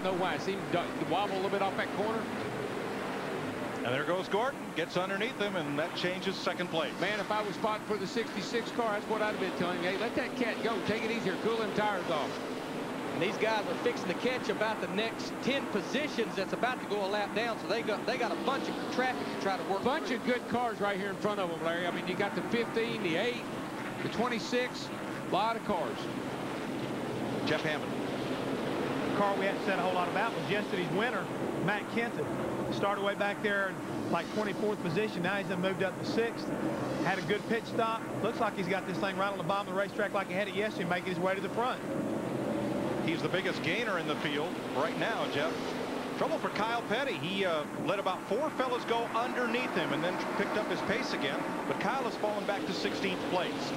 don't know why. I see him wobble a little bit off that corner. And there goes Gordon. Gets underneath him, and that changes second place. Man, if I was spotting for the 66 car, that's what I'd have been telling him. Hey, let that cat go. Take it easier. Cool them tires off. And these guys are fixing to catch about the next 10 positions that's about to go a lap down. So they got a bunch of traffic to try to work. Bunch of good cars right here in front of them, Larry. I mean, you got the 15, the 8, the 26. A lot of cars. Jeff Hammond. The car we hadn't said a whole lot about was yesterday's winner, Matt Kenton. Started way back there in like 24th position. Now he's then moved up to 6th. Had a good pit stop. Looks like he's got this thing right on the bottom of the racetrack like he had it yesterday, making his way to the front. He's the biggest gainer in the field right now, Jeff. Trouble for Kyle Petty. He let about 4 fellas go underneath him and then picked up his pace again. But Kyle has fallen back to 16th place.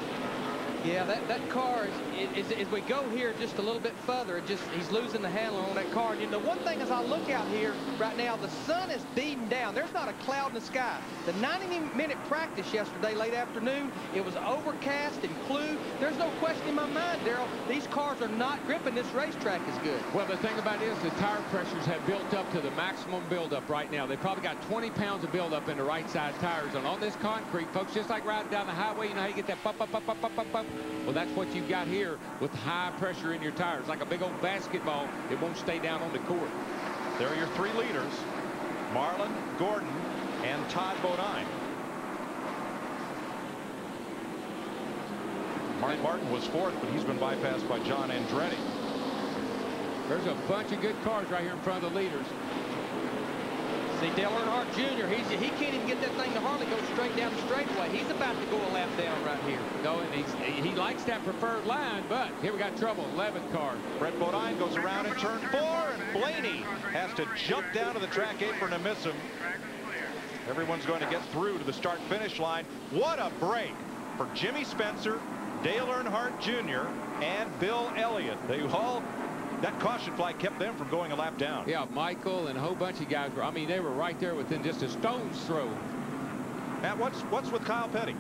Yeah, that car is as we go here just a little bit further, he's losing the handle on that car. And you know, one thing as I look out here right now, the sun is beating down. There's not a cloud in the sky. The 90-minute practice yesterday, late afternoon, it was overcast and clue. There's no question in my mind, Daryl, these cars are not gripping this racetrack as good. Well, the thing about it is the tire pressures have built up to the maximum buildup right now. They probably got 20 pounds of buildup in the right side tires. And on this concrete, folks, just like riding down the highway, you know how you get that pop, pop, pop, pop, pop, pop, pop. Well, that's what you've got here with high pressure in your tires. Like a big old basketball, it won't stay down on the court. There are your 3 leaders, Marlin, Gordon, and Todd Bodine. Mark Martin was 4th, but he's been bypassed by John Andretti. There's a bunch of good cars right here in front of the leaders. See, Dale Earnhardt Jr., he can't even get that thing to hardly go straight down the straightaway. He's about to go a lap down right here. No, and he likes that preferred line, but here we got trouble. 11th car. Brett Bodine goes around in turn 4, and Blaney has to jump down to the track apron and miss him. Everyone's going to get through to the start-finish line. What a break for Jimmy Spencer, Dale Earnhardt Jr., and Bill Elliott. That caution flag kept them from going a lap down. Yeah, Michael and a whole bunch of guys were, I mean, they were right there within just a stone's throw. Matt, what's with Kyle Petty?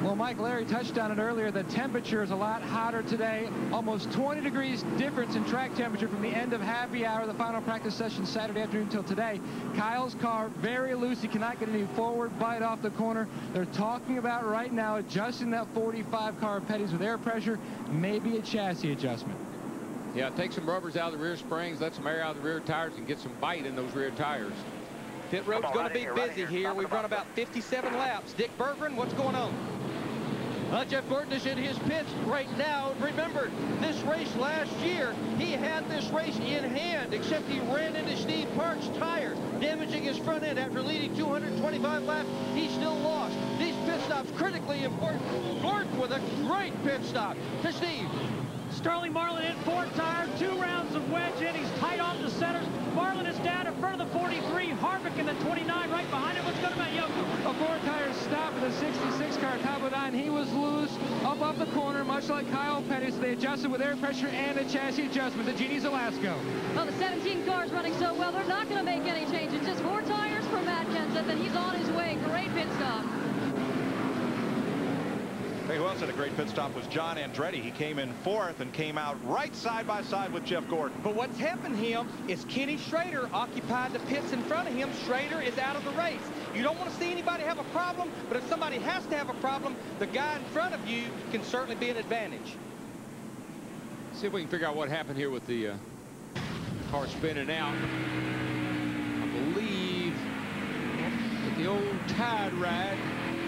Well, Mike, Larry touched on it earlier. The temperature is a lot hotter today. Almost 20 degrees difference in track temperature from the end of happy hour, the final practice session Saturday afternoon till today. Kyle's car very loose. He cannot get any forward bite off the corner. They're talking about right now adjusting that 45 car of Petty's with air pressure, maybe a chassis adjustment. Yeah, take some rubbers out of the rear springs, let some air out of the rear tires, and get some bite in those rear tires. Pit road's going to be busy here. We've run about 57 laps. Dick Berggren, what's going on? Jeff Gordon is in his pits right now. Remember, this race last year, he had this race in hand, except he ran into Steve Park's tire, damaging his front end. After leading 225 laps, he still lost. These pit stops critically important. Gordon with a great pit stop to Steve. Sterling Marlin in 4th tire, 2 rounds of wedge in. He's tight off the centers. Marlin is down in front of the 43. Harvick in the 29 right behind him. What's going to be Yoko? A 4-tire stop for the 66 car, Todd Bodine. He was loose up off the corner, much like Kyle Petty, so they adjusted with air pressure and a chassis adjustment. The Genie's Alaska. Well, the 17 car's running so well, they're not going to make any changes. Just 4 tires for Matt Kenseth, and he's on his way. Great pit stop. Hey, who else had a great pit stop was John Andretti. He came in 4th and came out right side by side with Jeff Gordon. But what's happened to him is Kenny Schrader occupied the pits in front of him. Schrader is out of the race. You don't want to see anybody have a problem, but if somebody has to have a problem, the guy in front of you can certainly be an advantage. See if we can figure out what happened here with the car spinning out. I believe that the old tide ride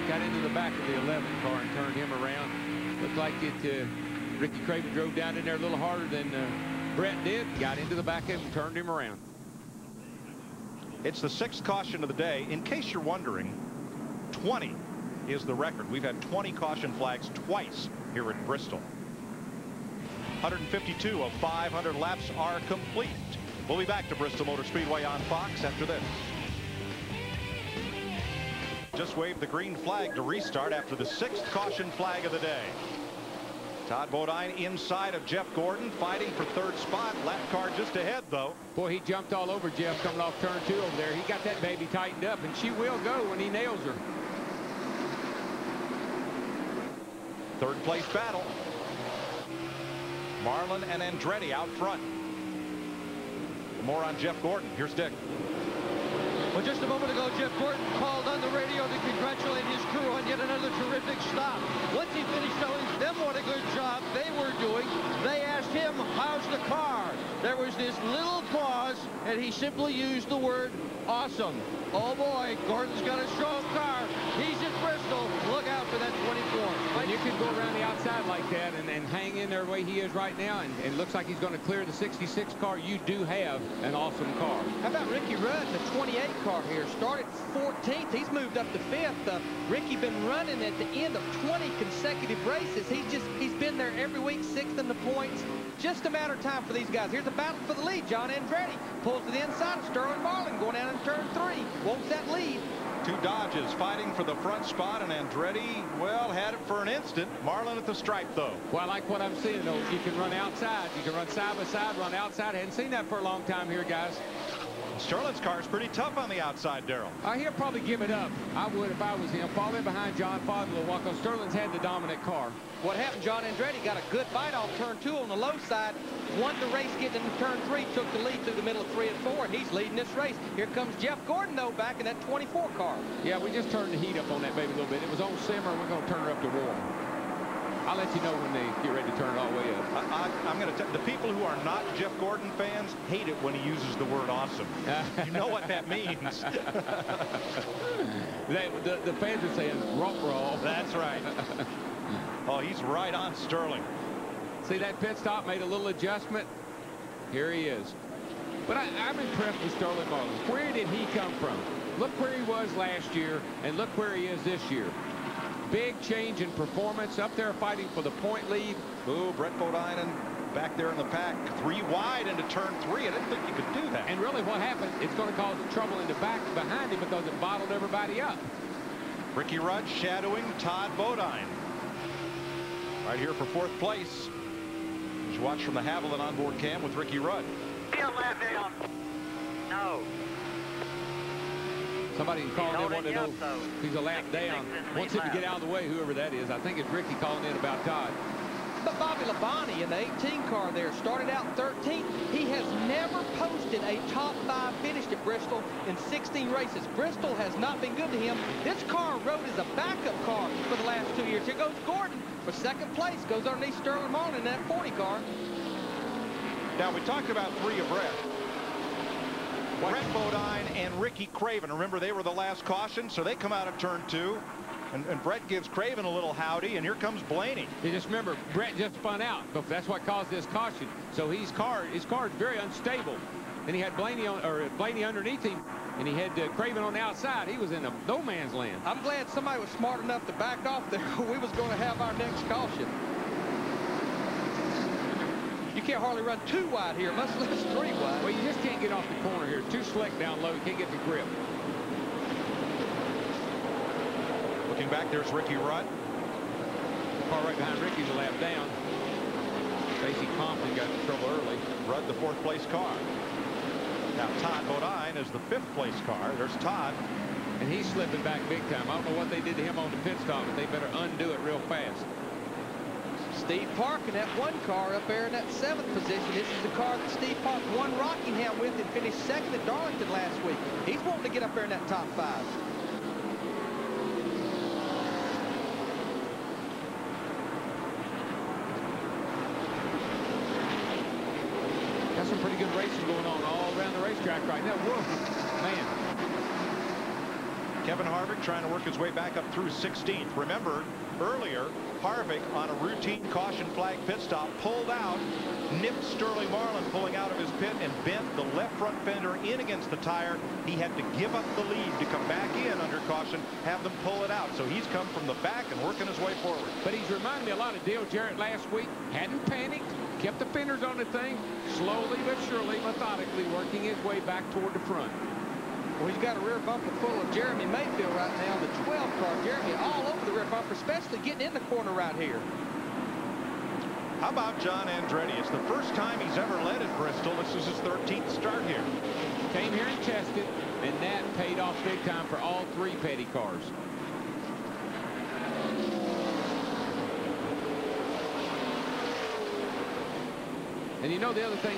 got into the back of the 11th car and turned him around. Looked like Ricky Craven drove down in there a little harder than Brett did. Got into the back of him and turned him around. It's the 6th caution of the day. In case you're wondering, 20 is the record. We've had 20 caution flags twice here at Bristol. 152 of 500 laps are complete. We'll be back to Bristol Motor Speedway on Fox after this. Just waved the green flag to restart after the 6th caution flag of the day. Todd Bodine inside of Jeff Gordon, fighting for 3rd spot. Lap car just ahead, though. Boy, he jumped all over Jeff coming off turn 2 over there. He got that baby tightened up, and she will go when he nails her. 3rd place battle. Marlin and Andretti out front. more on Jeff Gordon. Here's Dick. Well, just a moment ago, Jeff Gordon called on the radio to congratulate his crew on yet another terrific stop. Once he finished telling them what a good job they were doing, they asked him, how's the car? There was this little pause, and he simply used the word awesome. Oh boy, Gordon's got a strong car. He's in Bristol. Look out for that 24. When you can go around the outside like that and hang in there the way he is right now, and looks like he's going to clear the 66 car, you do have an awesome car. How about Ricky Rudd, the 28 car here? Started 14th. He's moved up to 5th. Ricky been running at the end of 20 consecutive races. He's been there every week, 6th in the points. Just a matter of time for these guys. Here's a battle for the lead. John Andretti pulls to the inside of Sterling Marlin going down in turn 3. Wants that lead. Two Dodges fighting for the front spot, and Andretti, well, had it for an instant. Marlin at the stripe, though. Well, I like what I'm seeing, though. You can run outside. You can run side by side, run outside. I hadn't seen that for a long time here, guys. Sterling's car is pretty tough on the outside, Darrell. He'll probably give it up. I would if I was him. Fall in behind John Fodler while Sterling's had the dominant car. What happened, John Andretti got a good fight off turn 2 on the low side. Won the race getting into turn 3, took the lead through the middle of 3 and 4, and he's leading this race. Here comes Jeff Gordon, though, back in that 24 car. Yeah, we just turned the heat up on that baby a little bit. It was on simmer, and we're going to turn her up to warm. I'll let you know when they get ready to turn it all the way up. I'm going to tell the people who are not Jeff Gordon fans hate it when he uses the word awesome. You know what that means. The fans are saying rump roll. That's right. Oh, he's right on Sterling. See that pit stop made a little adjustment. Here he is. But I'm impressed with Sterling Marlin. Where did he come from? Look where he was last year, and look where he is this year. Big change in performance, up there fighting for the point lead. Ooh, Brett Bodine back there in the pack, 3 wide into turn 3. I didn't think you could do that. And really what happened, it's going to cause trouble in the back behind him because it bottled everybody up. Ricky Rudd shadowing Todd Bodine. Right here for 4th place. As you watch from the Haviland onboard cam with Ricky Rudd. Field lap down. No. Somebody can call in, want to know if he's a lap down. Wants him to get out of the way, whoever that is. I think it's Ricky calling in about Todd. But Bobby Labonte in the 18 car there started out 13th. He has never posted a top 5 finish at Bristol in 16 races. Bristol has not been good to him. This car rode as a backup car for the last 2 years. Here goes Gordon for 2nd place. Goes underneath Sterling Marlin in that 40 car. Now, we talked about 3 of Brett. Brett Bodine and Ricky Craven. Remember, they were the last caution, so they come out of turn 2. And Brett gives Craven a little howdy, and here comes Blaney. You just remember, Brett just spun out, but that's what caused this caution. So his car is very unstable. And he had Blaney underneath him, and he had Craven on the outside. He was in a no man's land. I'm glad somebody was smart enough to back off there. We was going to have our next caution. You can't hardly run 2 wide here, much less 3 wide. Well, you just can't get off the corner here. Too slick down low. You can't get the grip. Looking back, there's Ricky Rudd. Car right behind Ricky's a lap down. Stacey Compton got in trouble early. Rudd, the 4th place car. Now Todd Bodine is the 5th place car. There's Todd. And he's slipping back big time. I don't know what they did to him on the pit stop, but they better undo it real fast. Steve Park in that 1 car up there in that 7th position. This is the car that Steve Park won Rockingham with and finished 2nd at Darlington last week. He's wanting to get up there in that top 5. Got some pretty good racing going on all around the racetrack right now. Whoa, man. Kevin Harvick trying to work his way back up through 16th. Remember, earlier, Harvick on a routine caution flag pit stop pulled out, nipped Sterling Marlin pulling out of his pit and bent the left front fender in against the tire. He had to give up the lead to come back in under caution, have them pull it out. So he's come from the back and working his way forward. But he's reminded me a lot of Dale Jarrett last week. Hadn't panicked, kept the fenders on the thing, slowly but surely, methodically working his way back toward the front. Well, he's got a rear bumper full of Jeremy Mayfield right now, the 12 car. Jeremy all over the rear bumper, especially getting in the corner right here. How about John Andretti? It's the first time he's ever led at Bristol. This is his 13th start here. Came here and tested, and that paid off big time for all 3 Petty cars. And you know the other thing